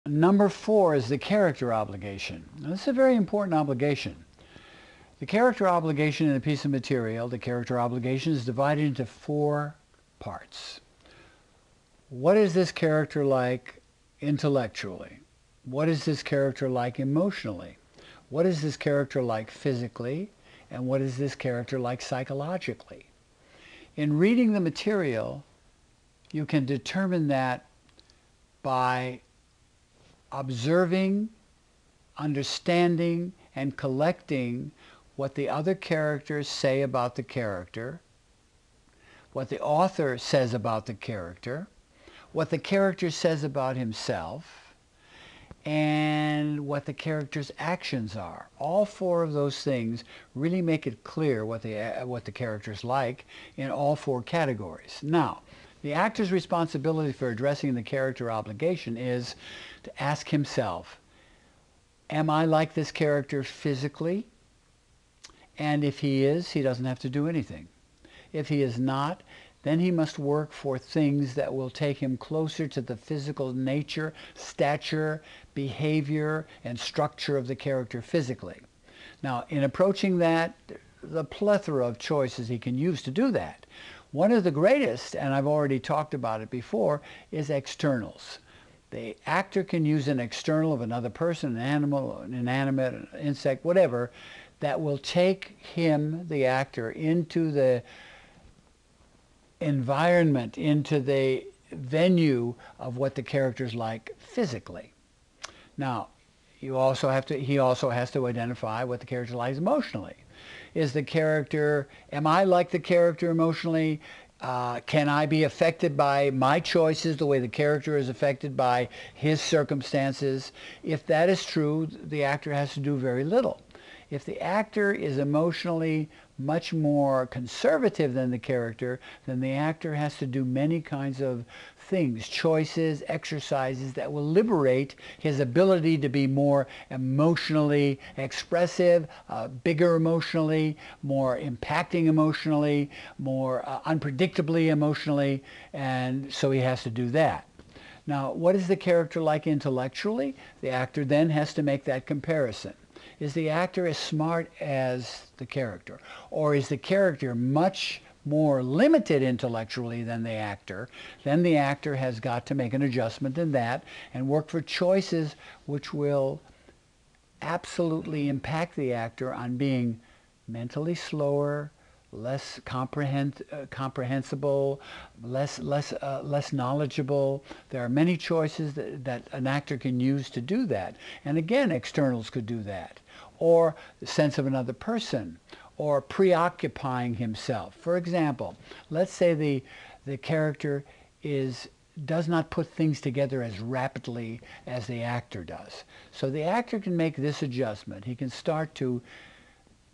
Number 4 is the character obligation. Now, this is a very important obligation. The character obligation in a piece of material, the character obligation is divided into 4 parts. What is this character like intellectually? What is this character like emotionally? What is this character like physically? And what is this character like psychologically? In reading the material, you can determine that by observing, understanding, and collecting what the other characters say about the character, what the author says about the character, what the character says about himself, and what the character's actions are. All 4 of those things really make it clear what the character's like in all 4 categories. Now, the actor's responsibility for addressing the character obligation is to ask himself, am I like this character physically? And if he is, he doesn't have to do anything. If he is not, then he must work for things that will take him closer to the physical nature, stature, behavior, and structure of the character physically. Now, in approaching that, the plethora of choices he can use to do that. One of the greatest, and I've already talked about it before, is externals. The actor can use an external of another person, an animal, an inanimate, an insect, whatever, that will take him, the actor, into the environment, into the venue of what the character's like physically. Now, he also has to identify what the character likes emotionally. Is the character, am I like the character emotionally? Can I be affected by my choices the way the character is affected by his circumstances? If that is true, the actor has to do very little. If the actor is emotionally much more conservative than the character, then the actor has to do many kinds of things, choices, exercises that will liberate his ability to be more emotionally expressive, bigger emotionally, more impacting emotionally, more unpredictably emotionally, and so he has to do that. Now, what is the character like intellectually? The actor then has to make that comparison. Is the actor as smart as the character? Or is the character much more limited intellectually than the actor? Then the actor has got to make an adjustment in that and work for choices which will absolutely impact the actor on being mentally slower, less comprehensible, less knowledgeable. There are many choices that an actor can use to do that. And again, externals could do that. Or the sense of another person, or preoccupying himself. For example, let's say the character does not put things together as rapidly as the actor does. So the actor can make this adjustment. He can start to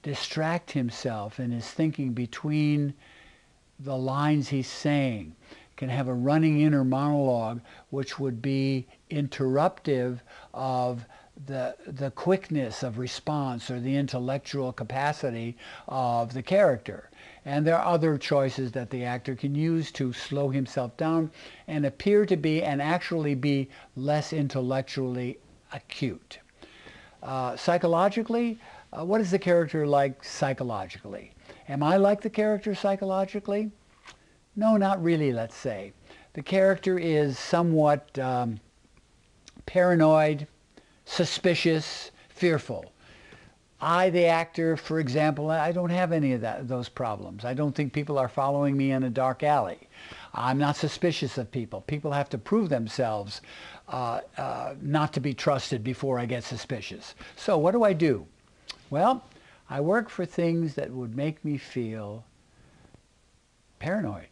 distract himself in his thinking between the lines he's saying, can have a running inner monologue which would be interruptive of the quickness of response or the intellectual capacity of the character. And there are other choices that the actor can use to slow himself down and appear to be and actually be less intellectually acute. Psychologically, what is the character like psychologically? Am I like the character psychologically? No, not really, let's say. The character is somewhat paranoid, suspicious, fearful. I, the actor, for example, I don't have any of those problems. I don't think people are following me in a dark alley. I'm not suspicious of people. People have to prove themselves not to be trusted before I get suspicious. So what do? Well, I work for things that would make me feel paranoid.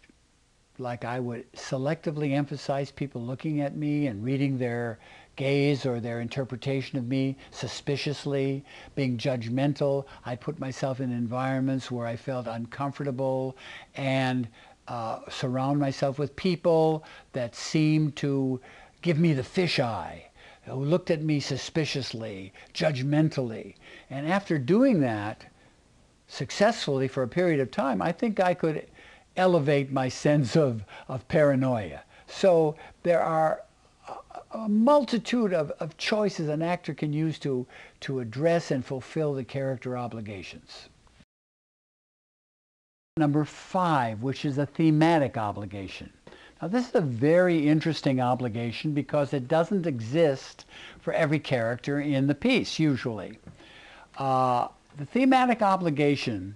Like I would selectively emphasize people looking at me and reading their gaze or their interpretation of me suspiciously, being judgmental. I put myself in environments where I felt uncomfortable and surround myself with people that seemed to give me the fisheye, who looked at me suspiciously, judgmentally. And after doing that successfully for a period of time, I think I could elevate my sense of paranoia. So there are a multitude of choices an actor can use to address and fulfill the character obligations. Number 5, which is a thematic obligation. Now this is a very interesting obligation because it doesn't exist for every character in the piece, usually. The thematic obligation,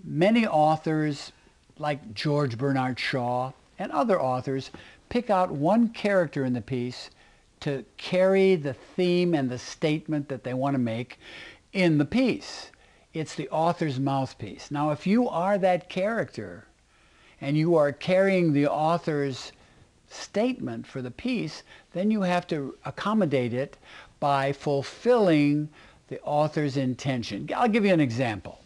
many authors like George Bernard Shaw and other authors pick out one character in the piece to carry the theme and the statement that they want to make in the piece. It's the author's mouthpiece. Now, if you are that character and you are carrying the author's statement for the piece, then you have to accommodate it by fulfilling the author's intention. I'll give you an example.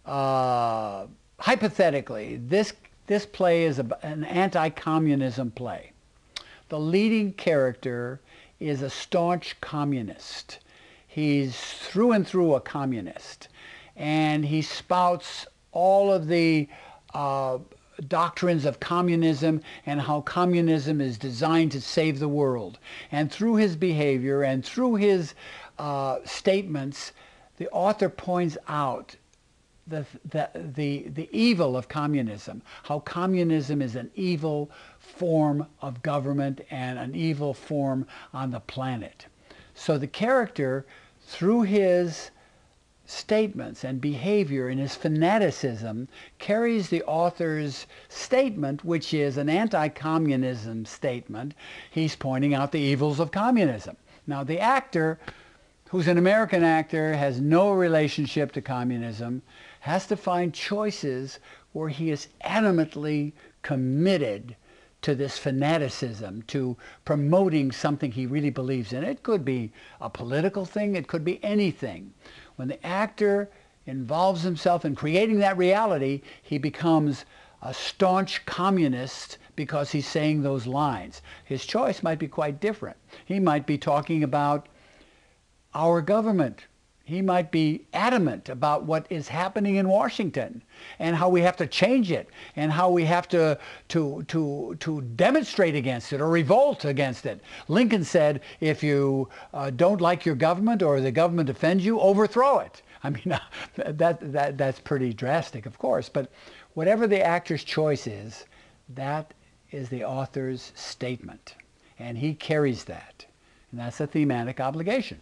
Hypothetically, this play is an anti-communism play. The leading character is a staunch communist. He's through and through a communist, and he spouts all of the doctrines of communism and how communism is designed to save the world. And through his behavior and through his statements, the author points out the evil of communism, how communism is an evil form of government and an evil form on the planet. So the character, through his statements and behavior and his fanaticism, carries the author's statement, which is an anti-communism statement. He's pointing out the evils of communism. Now the actor, who's an American actor, has no relationship to communism, has to find choices where he is adamantly committed to this fanaticism, to promoting something he really believes in. It could be a political thing, it could be anything. When the actor involves himself in creating that reality, he becomes a staunch communist because he's saying those lines. His choice might be quite different. He might be talking about our government. He might be adamant about what is happening in Washington and how we have to change it and how we have to demonstrate against it or revolt against it. Lincoln said, if you don't like your government or the government offends you, overthrow it. I mean, that's pretty drastic, of course, but whatever the actor's choice is, that is the author's statement, and he carries that, and that's a thematic obligation.